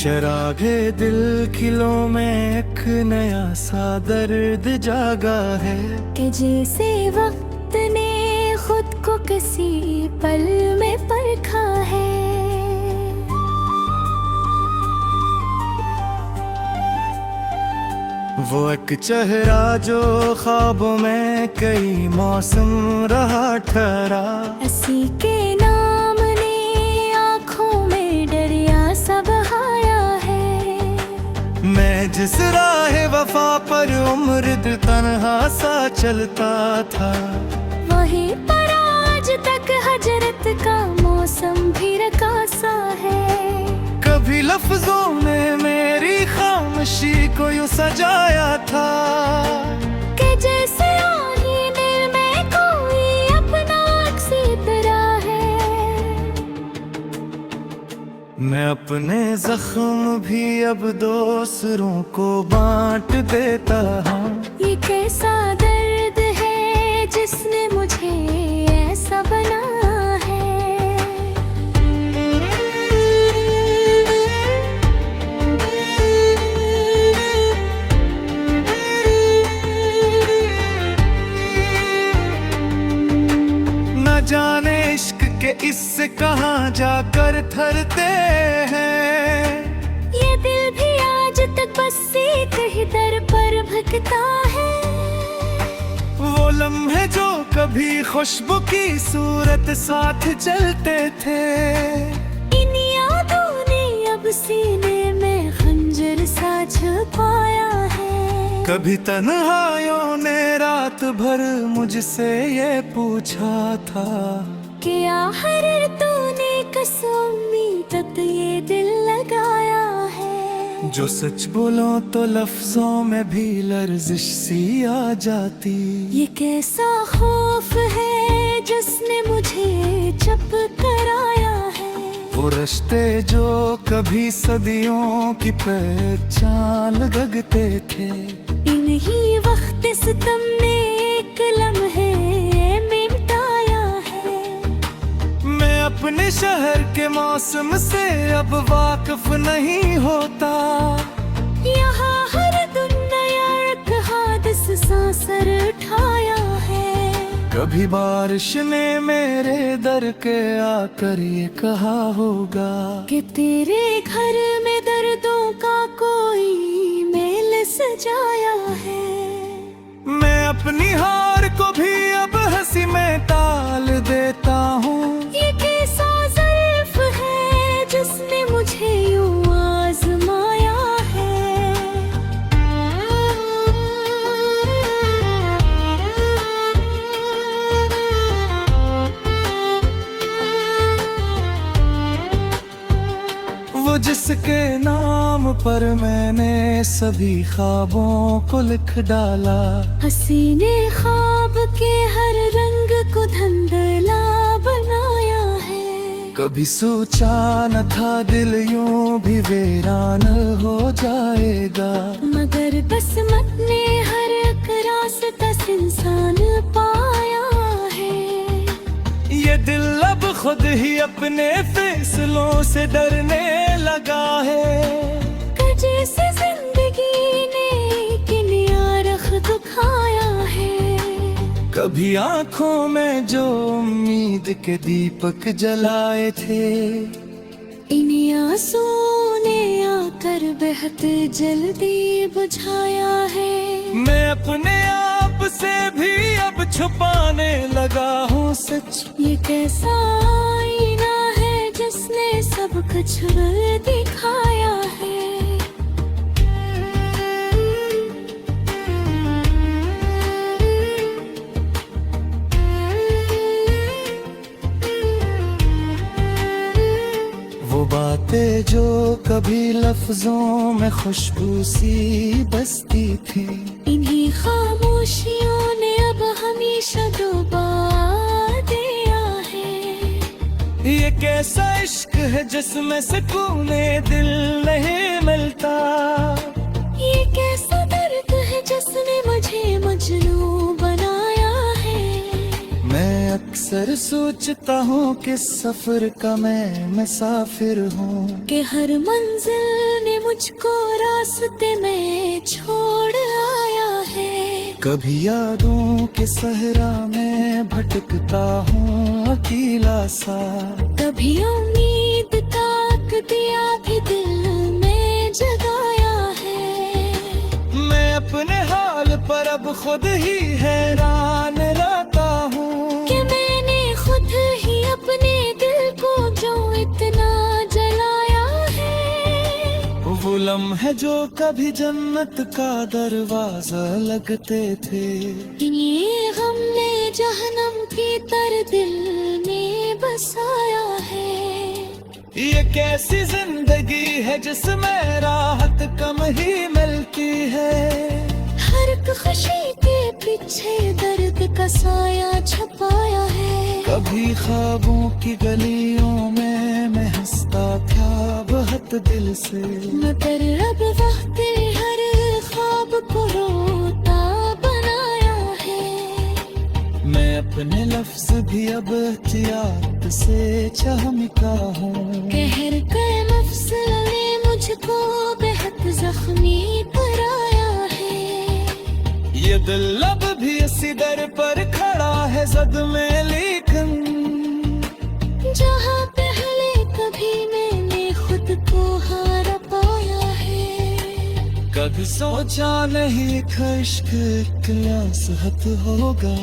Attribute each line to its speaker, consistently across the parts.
Speaker 1: चरागे दिल खिलों में एक नया सा दर्द जागा है
Speaker 2: कि जैसे वक्त ने खुद को किसी पल में परखा है।
Speaker 1: वो एक चेहरा जो ख्वाबों में कई मौसम रहा ठहरा,
Speaker 2: हंसी के नाम ने आँखों में दरिया सा बहाया है।
Speaker 1: मैं जिस राह वफा पर उम्र दिल तन्हा सा चलता था,
Speaker 2: वहीं पर आज तक हजरत का मौसम भी रखा सा है।
Speaker 1: कभी लफ्जों ने मेरी खामोशी को यूं सजाया था
Speaker 2: कि जैसे आईने में कोई अपना अक्स तरह है।
Speaker 1: मैं अपने जख्म भी अब दूसरों को बांट देता हूँ।
Speaker 2: ये कैसा दर्द है जिसने मुझे ऐसा बनाया है।
Speaker 1: न जाने इश्क के इससे कहाँ जाकर थरते हैं,
Speaker 2: ये दिल भी आज तक बस एक ही दर पर भटकता है।
Speaker 1: वो लम्हे जो कभी खुशबू की सूरत साथ चलते थे,
Speaker 2: इन यादों ने अब सीने में खंजर सा छुपाया है।
Speaker 1: कभी तन्हाइयों ने रात भर मुझसे ये पूछा था
Speaker 2: कि आखिर तूने किस उम्मीद तक ये दिल लगाया है।
Speaker 1: जो सच बोलो तो लफ्जों में भी लर्जिश सी आ जाती।
Speaker 2: ये कैसा खौफ है जिसने मुझे चुप कराया है।
Speaker 1: वो रिश्ते जो कभी सदियों की पहचान लगते थे,
Speaker 2: इन्हीं वक्त सितम ने एक लम्हे में मिटाया है।
Speaker 1: मैं अपने शहर के मौसम से अब वाकिफ नहीं होता।
Speaker 2: यहाँ हर दिन नया एक हादस सा सर उठाया है।
Speaker 1: कभी बारिश ने मेरे दर के आकर ये कहा होगा
Speaker 2: कि तेरे घर में दर्दों का कोई मेल सजाया है।
Speaker 1: मैं अपनी हार को भी अब हंसी में टाल देता हूँ।
Speaker 2: ये कैसा ज़र्फ है जिसने मुझे यूं आज़माया है।
Speaker 1: वो जिसके नाम पर मैंने सभी ख्वाबों को लिख डाला,
Speaker 2: हसीने ख्वाब के हर रंग को धुंधला बनाया है।
Speaker 1: कभी सोचा न था दिल यूं भी वीरान हो जाएगा,
Speaker 2: मगर किस्मत ने हर एक रास्ता इंसान पाया है।
Speaker 1: ये दिल अब खुद ही अपने फैसलों से डरने लगा है।
Speaker 2: जैसे जिंदगी ने किनारा रख दुखाया है।
Speaker 1: कभी आंखों में जो उम्मीद के दीपक जलाए थे,
Speaker 2: इन आंसुओं ने आकर बेहद जल्दी बुझाया है।
Speaker 1: मैं अपने आप से भी अब छुपाने लगा हूँ सच।
Speaker 2: ये कैसा आईना है जिसने सब कुछ दिखाया है।
Speaker 1: वो बातें जो कभी लफ्जों में खुशबू सी बसती थी,
Speaker 2: इन्हीं खामोशियों ने अब हमेशा डुबा दिया है।
Speaker 1: ये कैसा इश्क है जिसमें सुकूने दिल नहीं मिलता।
Speaker 2: ये कैसा दर्द है जिसने मुझे मजनू बनाया है।
Speaker 1: मैं अक्सर अक्सर सोचता हूँ कि सफर का मैं मुसाफिर हूँ,
Speaker 2: कि हर मंजिल ने मुझको रास्ते में छोड़ आया है।
Speaker 1: कभी यादों के सहरा में भटकता हूँ अकेला सा,
Speaker 2: कभी उम्मीद ताक दिया भी दिल में जगाया है।
Speaker 1: मैं अपने हाल पर अब खुद ही हैरान रहता हूँ
Speaker 2: कि मैंने खुद ही अपने दिल को जो इतना जलाया है।
Speaker 1: वो लम्हे जो कभी जन्नत का दरवाजा लगते थे,
Speaker 2: ये हमने जहन्नम की तर दिल में बसाया है।
Speaker 1: ये कैसी जिंदगी है जिसमें राहत कम ही मिलती है।
Speaker 2: हर एक खुशी के पीछे दर्द का साया छुपाया है।
Speaker 1: कभी ख्वाबों की गलियों में मैं हंसता था बहुत दिल से,
Speaker 2: मगर अब वक्त हर ख्वाब को रोता बनाया है।
Speaker 1: मैं अपने लफ्ज भी अब एहतियात से चहमता हूँ।
Speaker 2: कहर के मफसल ने मुझको बेहद जख्मी कराया है।
Speaker 1: ये दिल अब भी इसी दर पर खड़ा है जद में, लेकिन
Speaker 2: जहाँ पहले कभी मैंने खुद को हार पाया है।
Speaker 1: कभी सोचा नहीं इश्क क्या सहत होगा,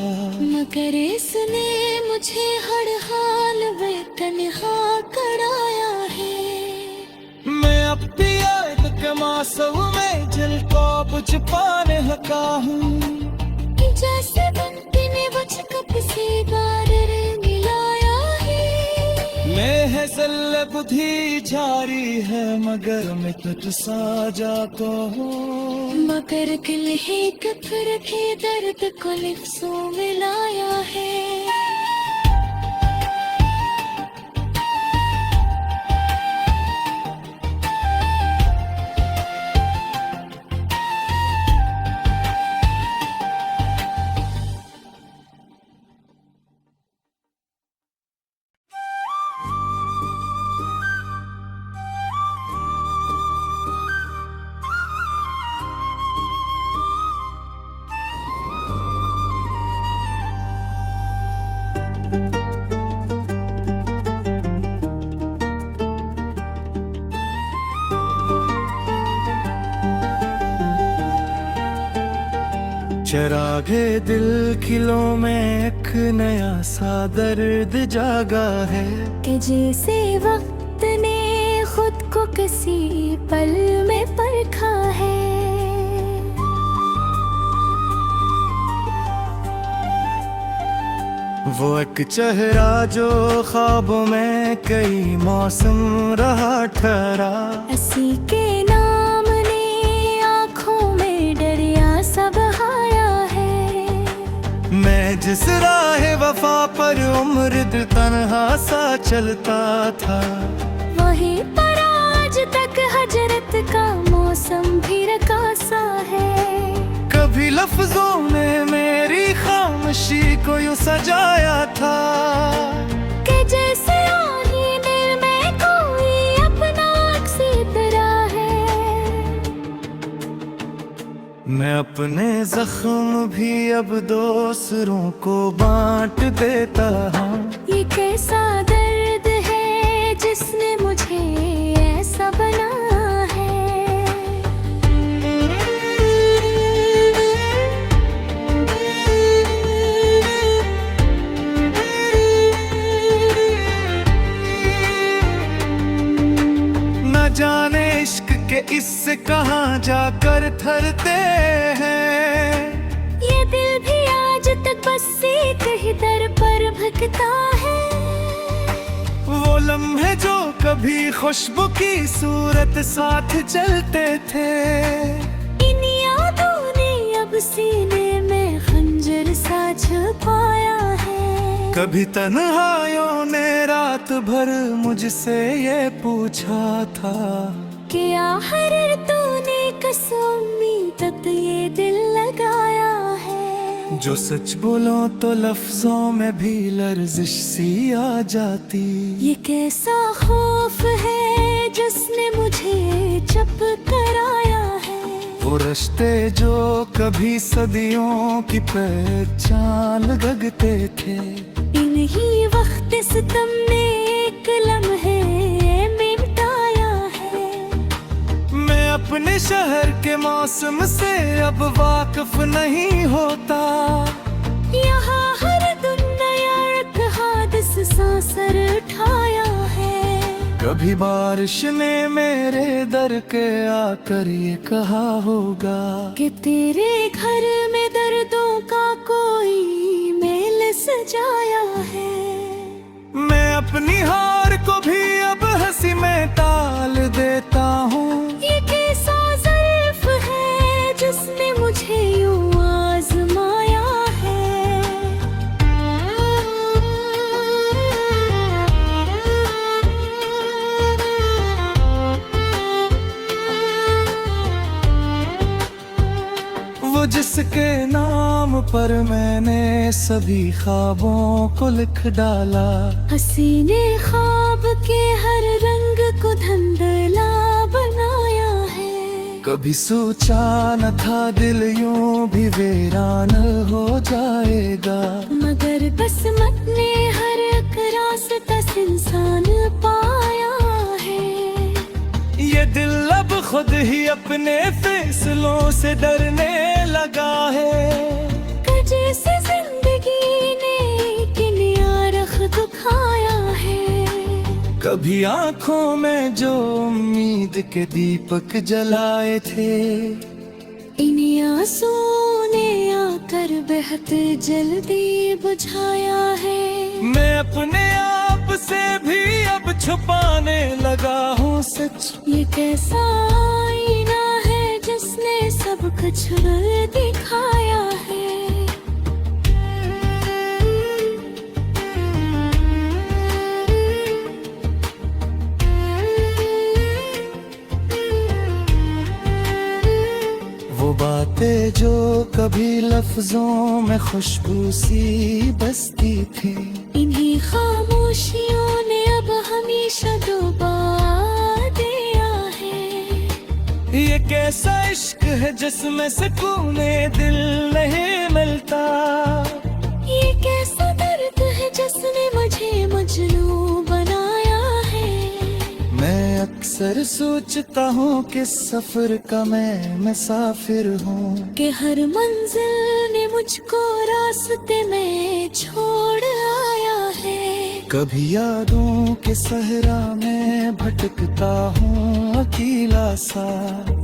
Speaker 2: मगर इसने मुझे हर हाल में तन्हा कराया है।
Speaker 1: मैं अब भी याद के मौसम में दिल को बुझ पाने लगा हूँ।
Speaker 2: जैसे बनती ने बच कब से बार मिलाया है।
Speaker 1: मैं है जल बुद्धि जारी है मगर मैं तुझ सा जाता हूँ।
Speaker 2: मगर दिल है कफर के दर्द को लिफ्सों में लाया है।
Speaker 1: चरागे दिल खिलों में एक नया सा दर्द जागा है,
Speaker 2: कि जैसे वक्त ने खुद को किसी पल में परखा है।
Speaker 1: वो एक चेहरा जो ख्वाबों में कई मौसम रहा ठहरा,
Speaker 2: हंसी के नाम ने आँखों में दरिया सा बहाया है।
Speaker 1: मैं जिस राह वफा पर उम्र दिल तन्हा सा चलता था,
Speaker 2: वहीं पर आज तक हजरत का मौसम भी रकासा है।
Speaker 1: कभी लफ्जों में मेरी खामोशी को यूं सजाया था,
Speaker 2: कि जैसे आईने में कोई अपना अक्स तरह है।
Speaker 1: मैं अपने जख्म भी अब दूसरों को बांट देता हूँ।
Speaker 2: ये कैसा दर्द है जिसने मुझे ऐसा बना है।
Speaker 1: न जाने इश्क के इससे कहाँ जाकर थरते हैं।
Speaker 2: ये दिल भी आज तक बस एक ही दर पर भटकता है।
Speaker 1: वो लम्हे जो कभी खुशबू की सूरत साथ चलते थे,
Speaker 2: इन यादों ने अब सीने में खंजर सा छुपाया है।
Speaker 1: कभी तन्हाइयों ने रात भर मुझसे ये पूछा था,
Speaker 2: कि आखिर तूने किस उम्मीद तक ये दिल लगाया है।
Speaker 1: जो सच बोलो तो लफ्जों में भी लर्जिश सी आ जाती।
Speaker 2: ये कैसा खौफ है जिसने मुझे चप कराया है।
Speaker 1: वो रिश्ते जो कभी सदियों की पहचान लगते थे,
Speaker 2: इन्हीं वक्त सितम ने एक लम्हे में मिटाया है।
Speaker 1: मैं अपने शहर के मौसम से अब वाकिफ नहीं होता।
Speaker 2: यहाँ हर दिन नया एक हादिस सा सर उठाया है।
Speaker 1: कभी बारिश ने मेरे दर के आकर ये कहा होगा
Speaker 2: कि तेरे घर में दर्दों का कोई मेल सजाया है।
Speaker 1: मैं अपनी हार को भी अब हंसी में टाल देता हूँ।
Speaker 2: ये कैसा ज़र्फ है जिसने मुझे यूं आज़माया है।
Speaker 1: वो जिसके नाम पर मैंने सभी ख्वाबों को लिख डाला,
Speaker 2: हसीने ख्वाब के हर रंग को धुंधला बनाया है।
Speaker 1: कभी सोचा न था दिल यूं भी वीरान हो जाएगा।
Speaker 2: मगर किस्मत ने हर एक रास्ता इंसान पाया है।
Speaker 1: ये दिल अब खुद ही अपने फैसलों से डरने लगा है।
Speaker 2: जैसे जिंदगी ने किनारख दुखाया है।
Speaker 1: कभी आंखों में जो उम्मीद के दीपक जलाए थे,
Speaker 2: इन्हीं आंसुओं ने आकर बेहद जल्दी बुझाया है।
Speaker 1: मैं अपने आप से भी अब छुपाने लगा हूँ सच।
Speaker 2: ये कैसा आईना है जिसने सब कुछ दिखाया है।
Speaker 1: वो बातें जो कभी लफ्जों में खुशबू सी बसती थी,
Speaker 2: इन्हीं खामोशियों ने अब हमेशा डुबा दिया है।
Speaker 1: ये कैसा इश्क है जिसमें सुकूने दिल नहीं मिलता।
Speaker 2: ये कैसा दर्द है जिसने मुझे मजनू बनाया है।
Speaker 1: मैं अक्सर सोचता हूँ कि सफर का मैं मुसाफिर हूँ,
Speaker 2: कि हर मंजिल ने मुझको रास्ते में छोड़ आया है।
Speaker 1: कभी यादों के सहरा में भटकता हूँ अकेला सा।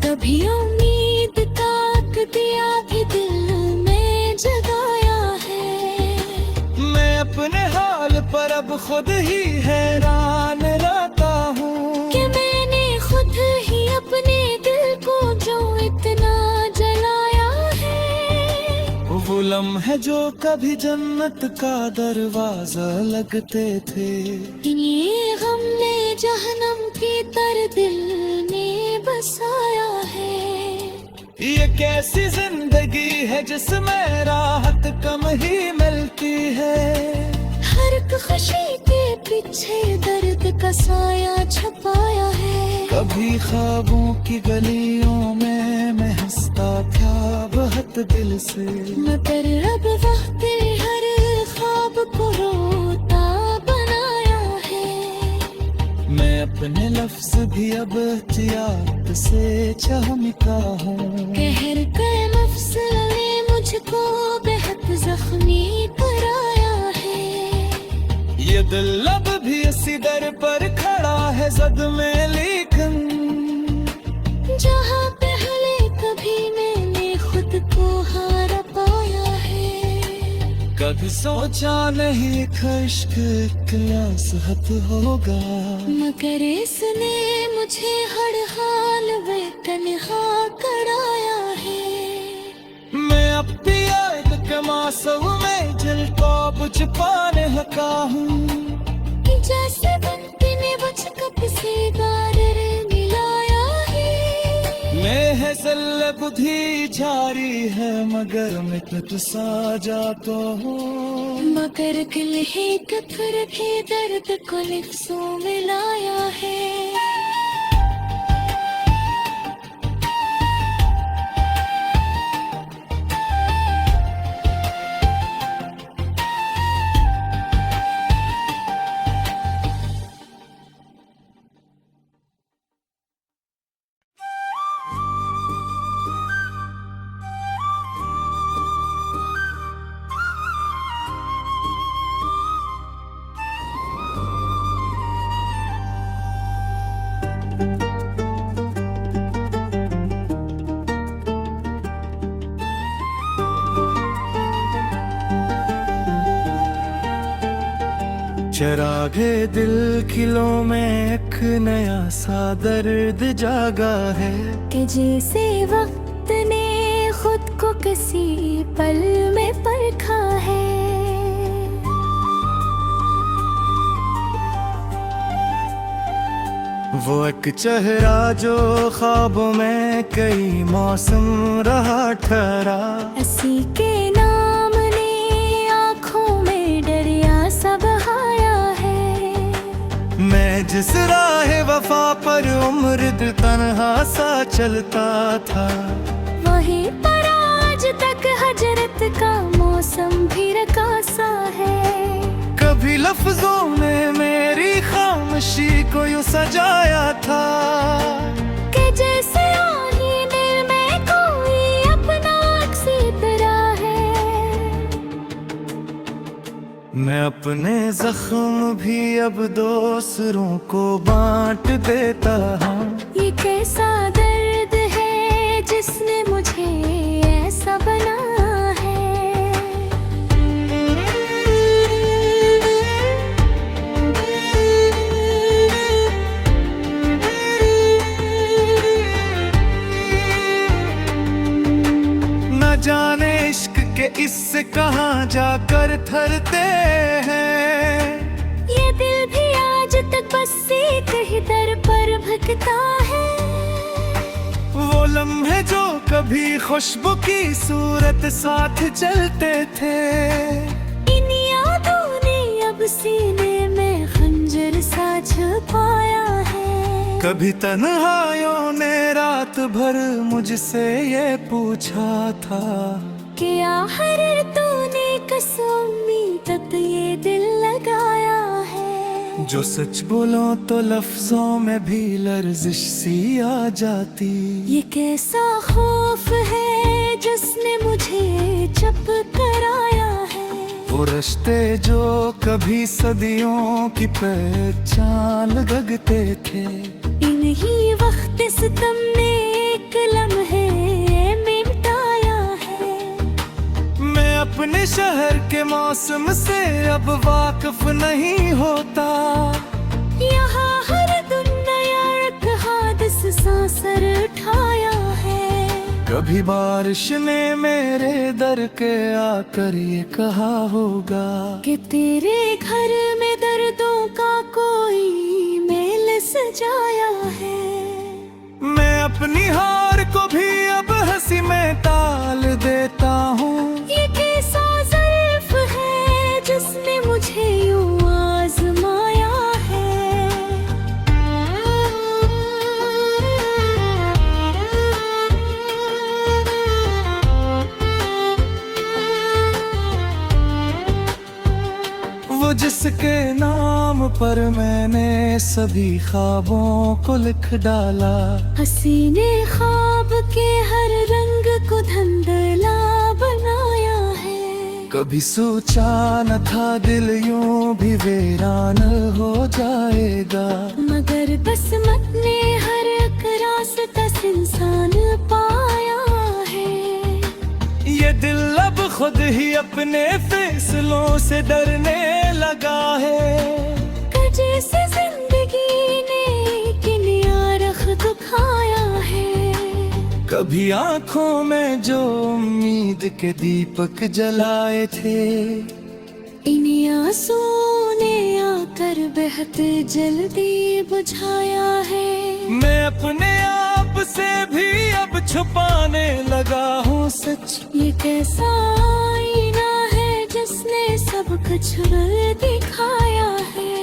Speaker 2: कभी उम्मीद ताक दिया भी दिल में जगाया है।
Speaker 1: मैं अपने हाल पर अब खुद ही हैरान रहता हूँ
Speaker 2: कि मैंने खुद ही अपने दिल को जो इतना जलाया है।
Speaker 1: वो लम्हे जो कभी जन्नत का दरवाजा लगते थे,
Speaker 2: ये गम ने जहन्नम की तर दिल ने बसाया है।
Speaker 1: ये कैसी जिंदगी है जिसमें राहत कम ही मिलती है।
Speaker 2: हर एक खुशी के पीछे दर्द का साया छुपाया है।
Speaker 1: कभी ख्वाबों की गलियों में मैं हंसता था बहुत दिल से,
Speaker 2: मगर अब वक्त हर ख्वाब को रोता बनाया है।
Speaker 1: मैं अपने लफ्ज भी अब एहतियात से चहमता हूँ।
Speaker 2: कहर के मफसल ने मुझको बेहद जख्मी कराया है।
Speaker 1: ये दिल अब भी इसी दर पर खड़ा है जद में, लेकिन
Speaker 2: जहाँ पहले कभी मैंने खुद को हार पाया है।
Speaker 1: कभी सोचा नहीं इश्क क्लासहत होगा,
Speaker 2: मगर इसने मुझे हर हाल में तन्हा कराया है।
Speaker 1: मैं अब भी याद के मौसम में दिल को बुझ पाने लगा हूँ।
Speaker 2: जैसे बनती ने बचकप से गार मिलाया है।
Speaker 1: में है सल्ल बुद्धि झारी है मगर मिटत सा जातो हो।
Speaker 2: मगर दिल है फिर भी दर्द को लिफ्ज़ों में लाया है।
Speaker 1: चरागे दिल खिलों में एक नया सा दर्द जागा है
Speaker 2: कि जैसे वक्त ने खुद को किसी पल में परखा है।
Speaker 1: वो एक चेहरा जो ख्वाबों में कई मौसम रहा ठहरा।
Speaker 2: हंसी के नाम ने आँखों में दरिया सा बहाया है।
Speaker 1: मैं जिस राह वफा पर उम्र तन्हा सा चलता था,
Speaker 2: वहीं पर आज तक हजरत का मौसम भी रखा सा है।
Speaker 1: कभी लफ्जों ने मेरी खामोशी को यूं सजाया था
Speaker 2: कि जैसे आईने में कोई अपना अक्स तरह है।
Speaker 1: मैं अपने जख्म भी अब दूसरों को बांट देता हूँ।
Speaker 2: ये कैसा दर्द है जिसने मुझे ऐसा बनाया है।
Speaker 1: न जाने इश्क के इससे कहाँ जाकर थरते हैं।
Speaker 2: ये दिल भी आज तक बस एक ही दर पर भटकता है।
Speaker 1: वो लम्हे जो कभी खुशबू की सूरत साथ चलते थे,
Speaker 2: इन यादों ने अब सीने में खंजर सा छुपाया है।
Speaker 1: कभी तन्हाइयों ने रात भर मुझसे ये पूछा था
Speaker 2: कि आखिर तूने किस उम्मीद तक ये दिल लगाया है।
Speaker 1: जो सच बोलो तो लफ्जों में भी लर्जिश सी आ जाती।
Speaker 2: ये कैसा खौफ है जिसने मुझे चुप कराया है।
Speaker 1: वो रिश्ते जो कभी सदियों की पहचान लगते थे,
Speaker 2: इन्हीं वक्त सितम ने एक लम्हे में मिटाया है।
Speaker 1: मैं अपने शहर के मौसम से अब वाकिफ नहीं होता।
Speaker 2: यहाँ हर दिन नया एक हादस सा सर उठाया है।
Speaker 1: कभी बारिश ने मेरे दर के आकर ये कहा होगा
Speaker 2: कि तेरे घर में दर्दों का कोई मेल सजाया है।
Speaker 1: मैं अपनी हार को भी अब हंसी में टाल देता हूँ।
Speaker 2: ये कैसा ज़र्फ है जिसने मुझे यूं आज़माया है।
Speaker 1: वो जिसके नाम पर मैंने सभी ख्वाबों को लिख डाला,
Speaker 2: हसीने ख्वाब के हर रंग को धुंधला बनाया है।
Speaker 1: कभी सोचा न था दिल यूं भी वीरान हो जाएगा।
Speaker 2: मगर किस्मत ने हर एक रास्ता इंसान पाया है।
Speaker 1: ये दिल अब खुद ही अपने फैसलों से डरने लगा है।
Speaker 2: जैसे जिंदगी ने किनारा रख दुखाया है।
Speaker 1: कभी आंखों में जो उम्मीद के दीपक जलाए थे,
Speaker 2: इन आंसुओं ने आकर बेहद जल्दी बुझाया है।
Speaker 1: मैं अपने आप से भी अब छुपाने लगा हूँ सच।
Speaker 2: ये कैसा आईना है जिसने सब कुछ दिखाया है।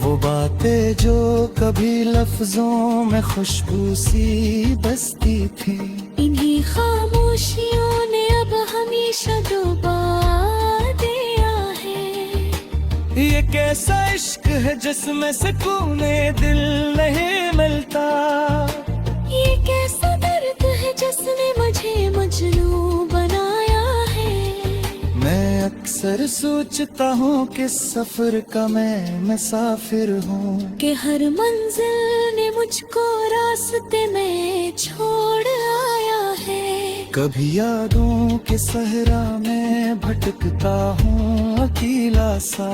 Speaker 1: वो बातें जो कभी लफ्जों में खुशबू सी बसती थी,
Speaker 2: इन्हीं खामोशियों ने अब हमेशा डुबा दिया है।
Speaker 1: ये कैसा इश्क है जिसमें सुकूने दिल नहीं मिलता।
Speaker 2: ये कैसा दर्द है जिसने मुझे मजनू बनाया है।
Speaker 1: मैं अक्सर सोचता हूँ कि सफर का मैं मुसाफिर हूँ,
Speaker 2: कि हर मंजिल ने मुझको रास्ते में छोड़ आया है।
Speaker 1: कभी यादों के सहरा में भटकता हूँ अकेला सा,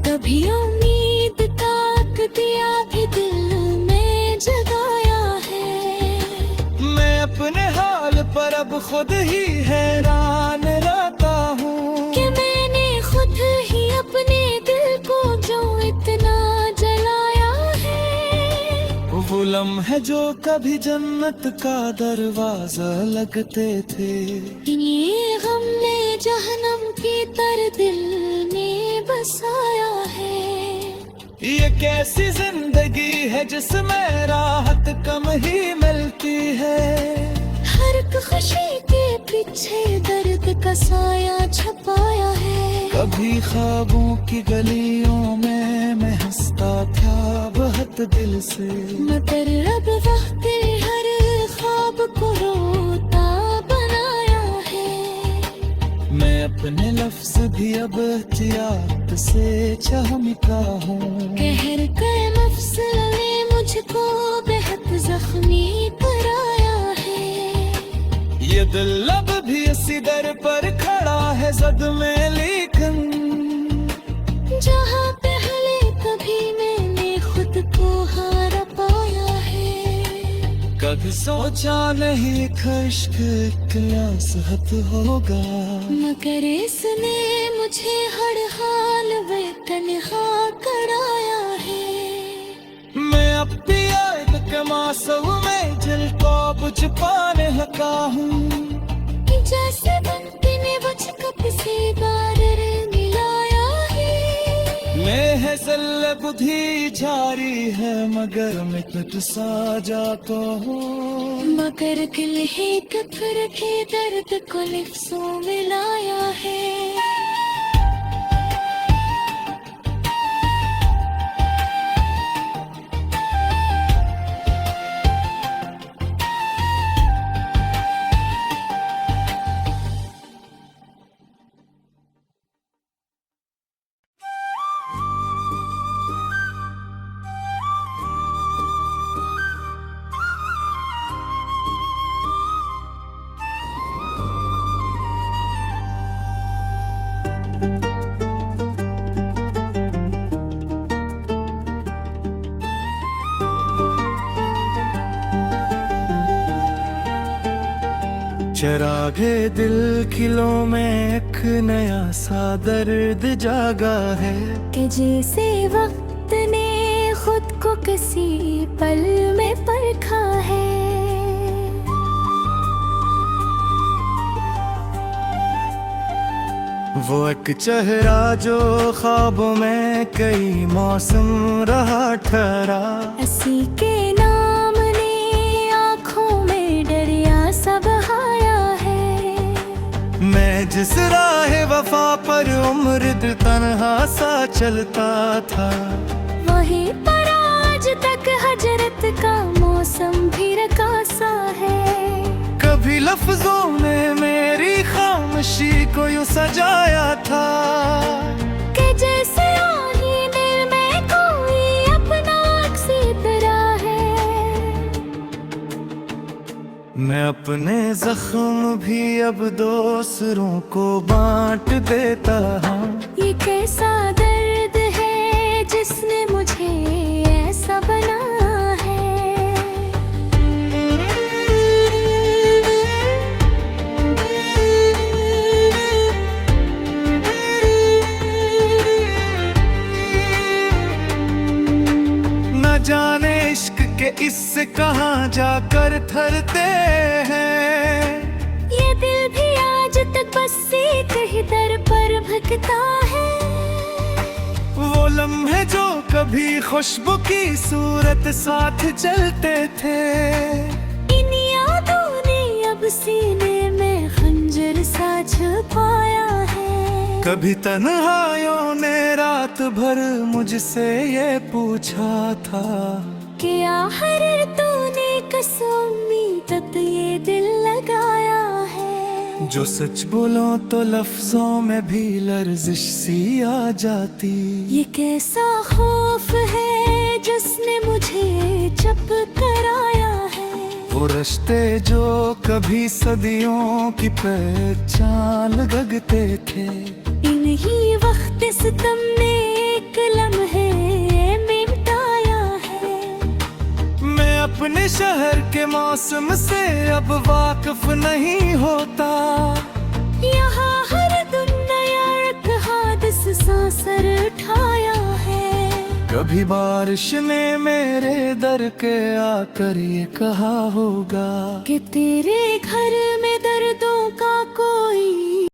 Speaker 2: कभी उम्मीद का दिया भी दिल में जगाया है।
Speaker 1: मैं अपने हाल पर अब खुद ही हैरान रहता हूँ
Speaker 2: कि मैंने खुद ही अपने दिल को जो इतना जलाया है।
Speaker 1: वो लम्हे जो कभी जन्नत का दरवाजा लगते थे,
Speaker 2: ये गम ने जहन्नम की तर दिल में बसाया है।
Speaker 1: ये कैसी जिंदगी है जिसमें राहत कम ही मिलती है।
Speaker 2: हर एक खुशी के पीछे दर्द का साया छपाया है।
Speaker 1: कभी ख्वाबों की गलियों में मैं हंसता था बहुत दिल से,
Speaker 2: मगर अब वक्त हर ख्वाब को रोता बनाया है।
Speaker 1: मैं अपने लफ्ज भी अब एहतियात से चहमता हूँ।
Speaker 2: कहर के मफसल ने मुझको बेहद जख्मी कराया है।
Speaker 1: ये दिल अब भी इसी दर पर खड़ा है जद में, लेकिन
Speaker 2: जहाँ पहले कभी मैंने खुद को हारा पाया है।
Speaker 1: कभी सोचा नहीं इश्क क्लासहत होगा,
Speaker 2: मगर इसने मुझे हर हाल में तन्हा कराया है।
Speaker 1: मैं अब भी याद के मासूम में दिल को बुझ पाने लगा हूँ।
Speaker 2: जैसे बनती ने बुझ कप से बादल मिलाया है।
Speaker 1: मैं है जल बुद्धि जारी है मगर मैं कट सा जाता हूँ।
Speaker 2: मगर दिल है कफर के दर्द को लिफ्सों में लाया है।
Speaker 1: चरागे दिल खिलों में एक नया सा दर्द जागा है।
Speaker 2: कि जैसे वक्त ने खुद को किसी पल में परखा है।
Speaker 1: वो एक चेहरा जो ख्वाबों में कई मौसम रहा ठहरा।
Speaker 2: हंसी के नाम ने आँखों में डरिया सा बहाया है।
Speaker 1: मैं जिस राह वफा पर उम्र तन्हा सा चलता था,
Speaker 2: वहीं पर आज तक हजरत का मौसम भी रखा सा है।
Speaker 1: कभी लफ्जों ने मेरी खामोशी को यूं सजाया था,
Speaker 2: कि जैसे आईने में कोई अपना अक्स तरह है।
Speaker 1: मैं अपने जख्म भी अब दूसरों को बांट देता हूँ।
Speaker 2: ये कैसा दर्द है जिसने मुझे ऐसा बना है।
Speaker 1: कि इससे कहाँ जाकर ठहरते हैं।
Speaker 2: ये दिल भी आज तक बस एक ही दर पर भटकता है।
Speaker 1: वो लम्हे जो कभी खुशबू की सूरत साथ चलते थे,
Speaker 2: इन यादों ने अब सीने में खंजर सा छुपाया है।
Speaker 1: कभी तन्हाइयों ने रात भर मुझसे ये पूछा था
Speaker 2: कि आखिर तूने किस उम्मीद तक ये दिल लगाया है।
Speaker 1: जो सच बोलो तो लफ्जों में भी लर्जिश सी आ जाती।
Speaker 2: ये कैसा खौफ है जिसने मुझे चप कराया है।
Speaker 1: वो रिश्ते जो कभी सदियों की पहचान लगते थे,
Speaker 2: इन्हीं वक्त सितम ने एक लम्हे में मिटाया है।
Speaker 1: मैं अपने शहर के मौसम से अब वाकिफ नहीं होता।
Speaker 2: यहाँ हर दिन नया एक हादसा सा सर उठाया है।
Speaker 1: कभी बारिश ने मेरे दर के आकर ये कहा होगा
Speaker 2: कि तेरे घर में दर्दों का